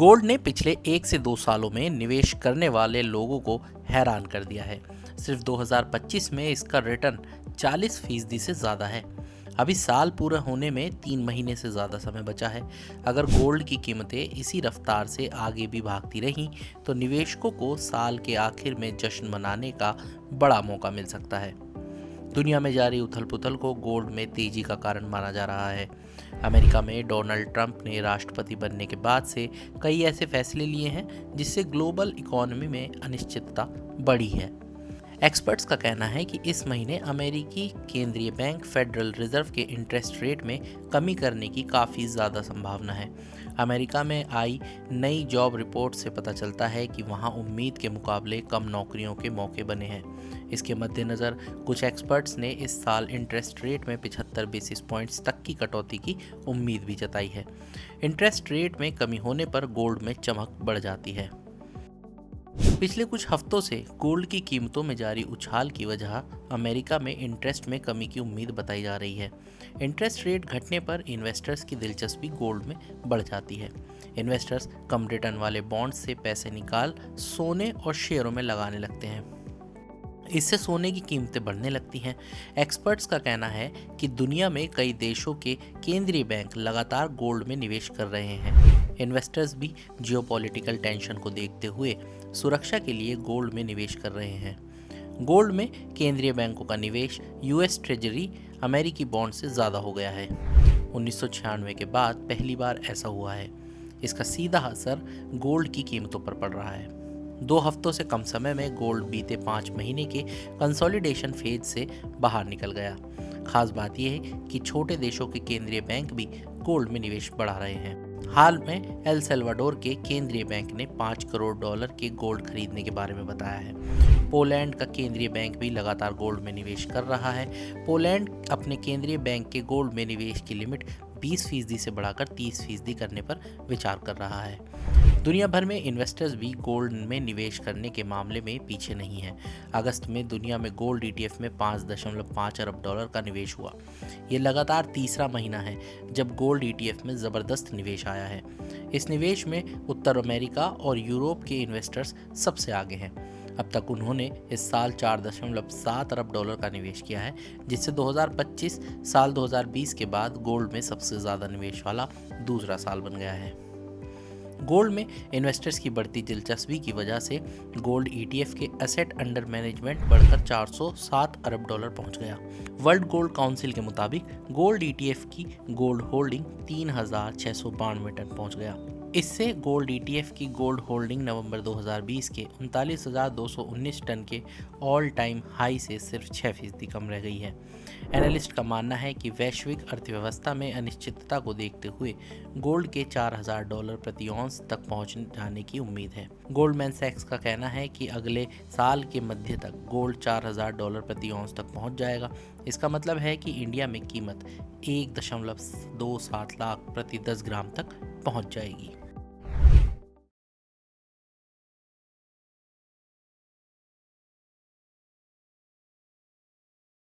Gold ने पिछले 1 से 2 सालों में निवेश करने वाले लोगों को हैरान कर दिया है। सिर्फ 2025 में इसका रिटर्न 40% से ज़्यादा है। अभी साल पूरा होने में 3 महीने से ज़्यादा समय बचा है। अगर गोल्ड की कीमतें इसी रफ्तार से आगे भी भागती रहीं तो निवेशकों को साल के आखिर में जश्न मनाने का बड़ा मौका मिल सकता है। दुनिया में जारी उथल-पुथल को गोल्ड में तेजी का कारण माना जा रहा है। अमेरिका में डोनाल्ड ट्रंप ने राष्ट्रपति बनने के बाद से कई ऐसे फैसले लिए हैं जिससे ग्लोबल इकोनॉमी में अनिश्चितता बढ़ी है। एक्सपर्ट्स का कहना है कि इस महीने अमेरिकी केंद्रीय बैंक फेडरल रिजर्व के इंटरेस्ट रेट में कमी करने की काफ़ी ज़्यादा संभावना है। अमेरिका में आई नई जॉब रिपोर्ट से पता चलता है कि वहां उम्मीद के मुकाबले कम नौकरियों के मौके बने हैं। इसके मद्देनज़र कुछ एक्सपर्ट्स ने इस साल इंटरेस्ट रेट में 75 बेसिस पॉइंट्स तक की कटौती की उम्मीद भी जताई है। इंटरेस्ट रेट में कमी होने पर गोल्ड में चमक बढ़ जाती है। पिछले कुछ हफ्तों से गोल्ड की कीमतों में जारी उछाल की वजह अमेरिका में इंटरेस्ट में कमी की उम्मीद बताई जा रही है। इंटरेस्ट रेट घटने पर इन्वेस्टर्स की दिलचस्पी गोल्ड में बढ़ जाती है। इन्वेस्टर्स कम रिटर्न वाले बॉन्ड्स से पैसे निकाल सोने और शेयरों में लगाने लगते हैं। इससे सोने की कीमतें बढ़ने लगती हैं। एक्सपर्ट्स का कहना है कि दुनिया में कई देशों के केंद्रीय बैंक लगातार गोल्ड में निवेश कर रहे हैं। इन्वेस्टर्स भी जियोपॉलिटिकल टेंशन को देखते हुए सुरक्षा के लिए गोल्ड में निवेश कर रहे हैं। गोल्ड में केंद्रीय बैंकों का निवेश यूएस ट्रेजरी अमेरिकी बॉन्ड से ज़्यादा हो गया है। 1996 के बाद पहली बार ऐसा हुआ है। इसका सीधा असर गोल्ड की कीमतों पर पड़ रहा है। 2 हफ्तों से कम समय में गोल्ड बीते 5 महीने के कंसोलिडेशन फेज से बाहर निकल गया। खास बात यह है कि छोटे देशों के केंद्रीय बैंक भी गोल्ड में निवेश बढ़ा रहे हैं। हाल में एल सल्वाडोर के केंद्रीय बैंक ने $5 करोड़ के गोल्ड खरीदने के बारे में बताया है। पोलैंड का केंद्रीय बैंक भी लगातार गोल्ड में निवेश कर रहा है। पोलैंड अपने केंद्रीय बैंक के गोल्ड में निवेश की लिमिट 20% से बढ़ाकर 30% करने पर विचार कर रहा है। दुनिया भर में इन्वेस्टर्स भी गोल्ड में निवेश करने के मामले में पीछे नहीं हैं। अगस्त में दुनिया में गोल्ड ETF में $5.5 अरब का निवेश हुआ। ये लगातार तीसरा महीना है जब गोल्ड ETF में ज़बरदस्त निवेश आया है। इस निवेश में उत्तर अमेरिका और यूरोप के इन्वेस्टर्स सबसे आगे हैं। अब तक उन्होंने इस साल $4.7 अरब का निवेश किया है, जिससे 2025 साल 2020 के बाद गोल्ड में सबसे ज़्यादा निवेश वाला दूसरा साल बन गया है। गोल्ड में इन्वेस्टर्स की बढ़ती दिलचस्पी की वजह से गोल्ड ETF के एसेट अंडर मैनेजमेंट बढ़कर $407 अरब पहुंच गया। वर्ल्ड गोल्ड काउंसिल के मुताबिक गोल्ड ETF की गोल्ड होल्डिंग 3692 टन पहुंच गया। इससे गोल्ड ETF की गोल्ड होल्डिंग नवंबर 2020 के 39,219 टन के ऑल टाइम हाई से सिर्फ 6% कम रह गई है। एनालिस्ट का मानना है कि वैश्विक अर्थव्यवस्था में अनिश्चितता को देखते हुए गोल्ड के $4,000 प्रति औंस तक पहुंच जाने की उम्मीद है। गोल्डमैन सैक्स का कहना है कि अगले साल के मध्य तक गोल्ड $4,000 प्रति औंस तक पहुंच जाएगा। इसका मतलब है कि इंडिया में कीमत 1.27 लाख प्रति 10 ग्राम तक पहुंच जाएगी।